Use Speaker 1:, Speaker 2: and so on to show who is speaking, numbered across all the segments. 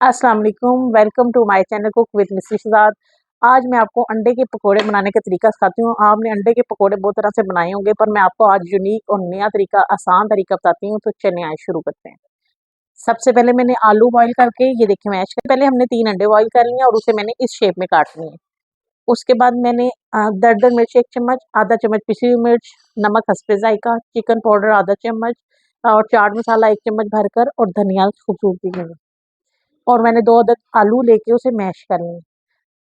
Speaker 1: अस्सलाम वालेकुम, welcome to my channel cook with Mrs Shahzad. आज मैं आपको अंडे के पकोड़े बनाने का तरीका सिखाती हूँ। आपने अंडे के पकोड़े बहुत तरह से बनाए होंगे, पर मैं आपको आज यूनिक और नया तरीका, आसान तरीका बताती हूँ। तो चलिए आइए शुरू करते हैं। सबसे पहले मैंने आलू बॉईल करके, ये देखिए मैश कर, पहले हमने 3 अंडे बॉईल कर लिए और उसे मैंने इस शेप में काट लिए। उसके बाद मैंने दरदर मिर्च 1 चम्मच, आधा चम्मच पिसी हुई मिर्च, नमक हस्बे जायका, चिकन पाउडर आधा चम्मच और चाट मसाला 1 चम्मच भरकर और धनिया खूबसूरती के लिए, और मैंने 2 अदद आलू लेके उसे मैश कर लिए।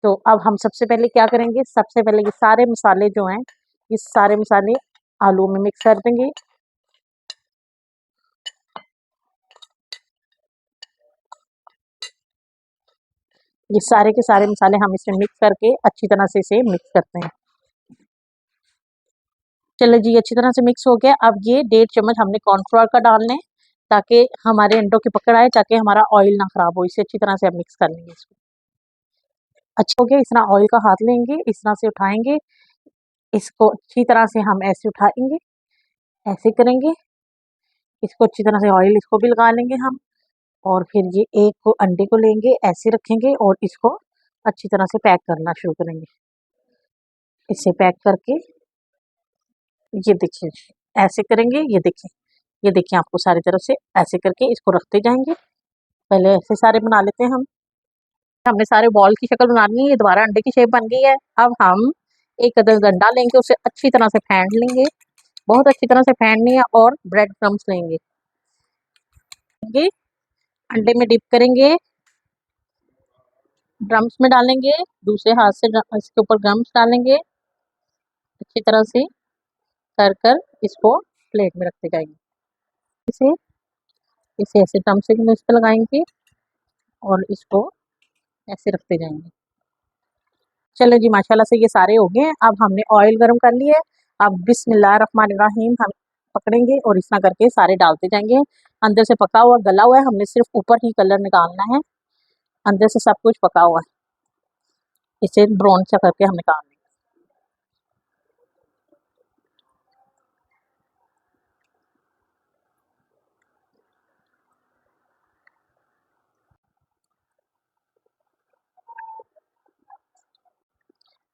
Speaker 1: तो अब हम सबसे पहले क्या करेंगे, सबसे पहले ये सारे मसाले जो हैं, ये सारे मसाले आलू में मिक्स कर देंगे। ये सारे के सारे मसाले हम इसमें मिक्स करके अच्छी तरह से इसे मिक्स करते हैं। चलो जी, अच्छी तरह से मिक्स हो गया। अब ये 1.5 चम्मच हमने कॉर्नफ्लोर का डालना है, ताकि हमारे अंडों की पकड़ आए, ताकि हमारा ऑयल ना खराब हो। इसे अच्छी तरह से अब मिक्स कर लेंगे इसको। अच्छा हो गया, इस तरह ऑयल का हाथ लेंगे, इस तरह से उठाएंगे, इसको अच्छी तरह से हम ऐसे उठाएंगे, ऐसे करेंगे, इसको अच्छी तरह से ऑयल इसको भी लगा लेंगे हम। और फिर ये एक को अंडे को लेंगे, ऐसे रखेंगे और इसको अच्छी तरह से पैक करना शुरू करेंगे। इसे पैक करके ये देखिए ऐसे करेंगे, ये देखिए आपको सारी तरफ से ऐसे करके इसको रखते जाएंगे। पहले ऐसे सारे बना लेते हैं हम। हमने सारे बॉल की शक्ल बना ली है, ये दोबारा अंडे की शेप बन गई है। अब हम एक अदद अंडा लेंगे, उसे अच्छी तरह से फेंट लेंगे, बहुत अच्छी तरह से फेंटनी है, और ब्रेड क्रम्स लेंगे, अंडे में डिप करेंगे, ड्रम्स में डालेंगे, दूसरे हाथ से इसके ऊपर ड्रम्स डालेंगे, अच्छी तरह से कर कर इसको प्लेट में रखते जाएंगे। इसे इसे ऐसे ड्रम से इस पे लगाएंगे और इसको ऐसे रखते जाएंगे। चलो जी, माशाल्लाह से ये सारे हो गए हैं। अब हमने ऑयल गरम कर लिया है। अब बिस्मिल्लाहिर्रहमानिर्रहीम हम पकड़ेंगे और इस तरह करके सारे डालते जाएंगे। अंदर से पका हुआ गला हुआ है, हमने सिर्फ ऊपर ही कलर निकालना है, अंदर से सब कुछ पका हुआ है। इसे ब्राउन सा करके हम निकाल लेंगे।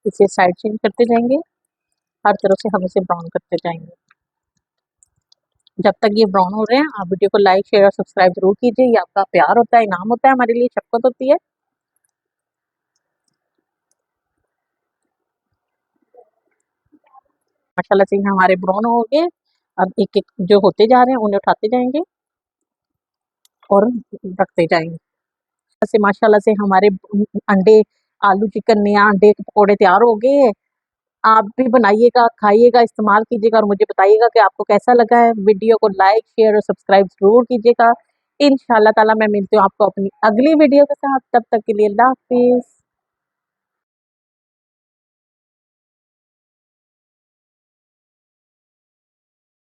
Speaker 1: इसे साइड चेंज करते जाएंगे, हर तरफ से हम इसे ब्राउन करते जाएंगे जब तक ये ब्राउन हो रहे हैं। आप वीडियो को लाइक शेयर और सब्सक्राइब जरूर कीजिए, ये आपका प्यार होता है, इनाम होता है, हमारे लिए शफ़क़त होती है। माशाल्लाह से हमारे ब्राउन हो गए। अब एक एक जो होते जा रहे हैं उन्हें उठाते जाएंगे और रखते जाएंगे। ऐसे माशाल्लाह से हमारे अंडे आलू चिकन या अंडे के पकौड़े तैयार हो गए हैं। आप भी बनाइएगा, खाइएगा, इस्तेमाल कीजिएगा और मुझे बताइएगा कि आपको कैसा लगा है। वीडियो को लाइक शेयर और सब्सक्राइब जरूर कीजिएगा। इंशाल्लाह ताला मैं मिलती हूँ आपको अपनी अगली वीडियो के साथ। तब तक के लिए अल्लाह हाफिज़।